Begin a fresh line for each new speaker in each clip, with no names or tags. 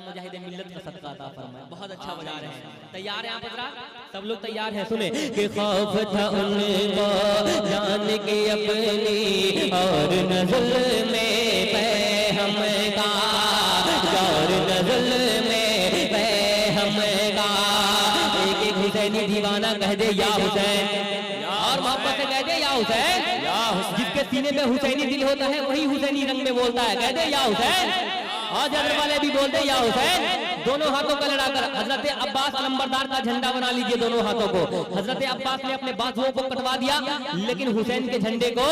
मुजाहिद मिल्लत का सदका अता फरमाए। बहुत अच्छा बजा रहे हैं। तैयार हैं आप हजरात? सब लोग तैयार हैं? सुने कि खौफ था उनको जान के अपनी और नज़ल में पैहम का, और नज़ल में पैहम का। एक एक हुसैनी दीवाना कह दे या हुसैन, और मोहब्बत से कह दे या हुसैन। जिसके सीने में हुसैनी दिल होता है वही हुसैनी रंग में बोलता है। कह दे या हुसैन। और जदर वाले भी बोलते या हुसैन। दोनों हाथों को लड़ाकर हजरत अब्बास अलंबरदार का झंडा बना लीजिए दोनों हाथों को। हजरत अब्बास ने अपने बाजुओं को कटवा दिया लेकिन हुसैन के झंडे को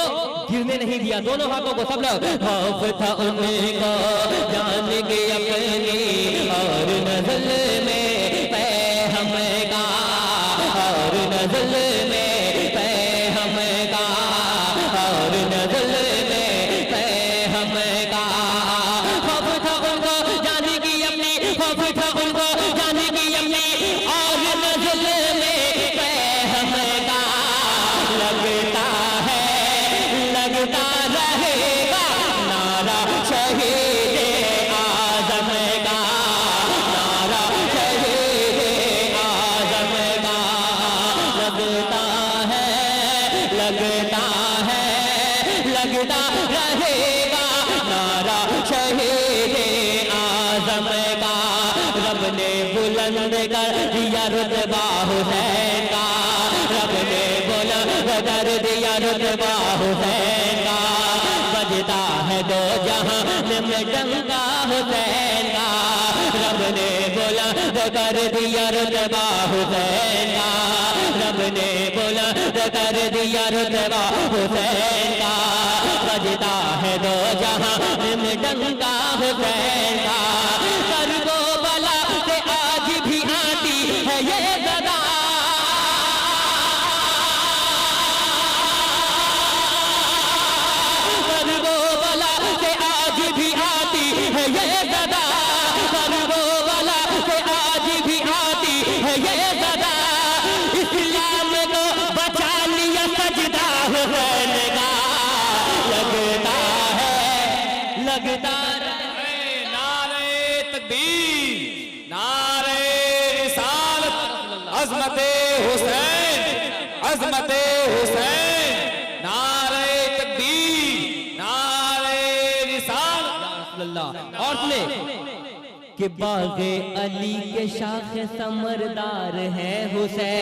गिरने नहीं दिया। दोनों हाथों को सब लोग खौफ था उनको जान के अपनी और नज़ल में पैहम का, और नज़ल में पैहम का, और नज़ल में पैहम का। खौफ था उनको जाने की अपनी, खौफ था उनको जाने की अपनी और नज़ल में पैहम का। लगता है लगता रहेगा नारा शहीद आज़म का, नारा शहीद आज़म का। लगता है लगता है लगता रहेगा नारा शहीद आज़म का। रब ने बुलंद कर दिया रुतबा हुसैन का, रब ने बुलंद कर दिया रुतबा हुसैन का। बजता है दो जहां में डंका हुसैन का, रब ने बुलंद कर दिया रुतबा हुसैन का, रब ने बुलंद कर दिया रुतबा हुसैन का। बजता है दो जहां में डंका हुसैन का। करबो बला से आज भी आती है ये सदा, करबो बला से आज भी आती है ये सदा, करबो बला से आज भी आती है ये सदा। इस्लाम को बचा लिया सजदा हुसैन का। लगता है लगता
नारे तकबीर, नारे रिसालत, अज़मते हुसैन, अज़मते हुसैन। नारे तकबीर, नारे रिसालत।
और सुने कि बाग़े अली के शाख समरदार है हुसैन,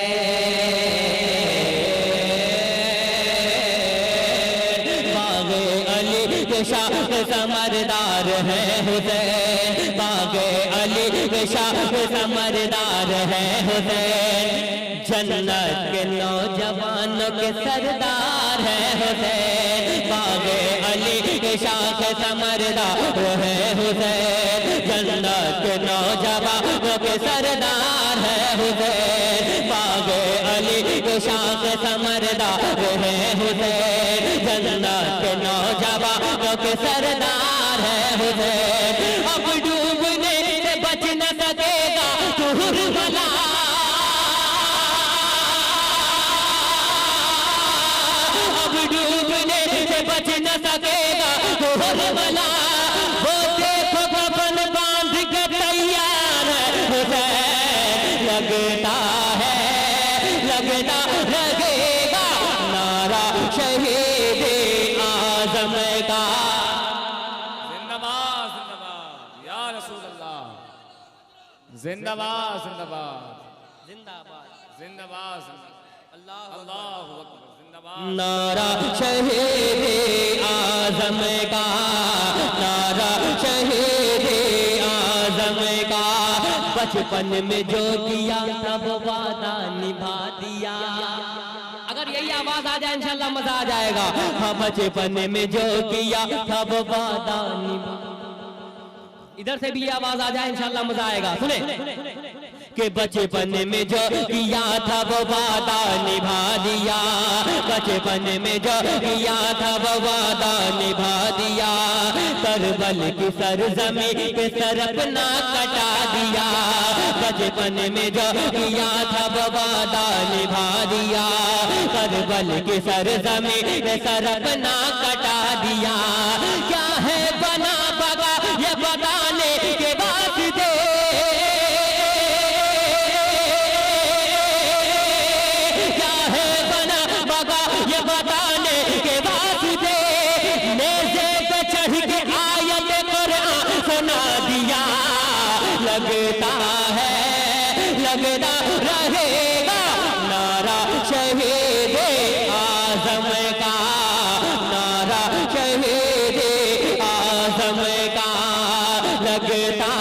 बाग़े अली के शाख समरदार है हुसैन, बाग़े अली के शाख समरदार है हुसैन। जन्नत के नौजवानों के सरदार है हुसैन, बाग़े अली के शाख समरदार है हुसैन। जन्नत के नौजवानों के सरदार है हुसैन, बाग़े अली के शाख समरदार है हुसैन। जन्नत के नौजवानों के सरदार है हुसैन। अब डूबने से बच न सकेगा कुहरबला, अब डूबने से बच न सकेगा कुहरबला। वो देखो कफन बांध के तैयार है हुसैन। लगता है लगता लगेगा नारा शहीद आज़म का।
जिंदाबाद जिंदाबाद या रसूल अल्लाह, जिंदाबाद जिंदाबाद
जिंदाबाद
जिंदाबाद अल्लाह अल्लाहु अकबर। जिंदाबाद
नारा शहीद आज़म का, नारा शहीद आज़म का। बचपन में जो किया तब वादा निभा दिया। अगर यही आवाज आ जाए इंशाल्लाह मजा आ जाएगा। हाँ, बचपन में जो किया तब वादा निभा। इधर से भी ये आवाज आ जाए इंशाल्लाह मजा आएगा। सुने कि बचपन में जो किया था वो वादा निभा दिया, बचपन में जो किया था वो वादा निभा दिया। करबल की सरजमीं पे सर अपना कटा दिया, बचपन में जो किया था वो वादा निभा दिया। करबल की सरजमीं पे सर अपना कटा दिया। क्या है बना बगा ये बताने के वास्ते बना दिया, लगता है लगता रहेगा नारा शहीद आज़म का, नारा शहीद आज़म का लगता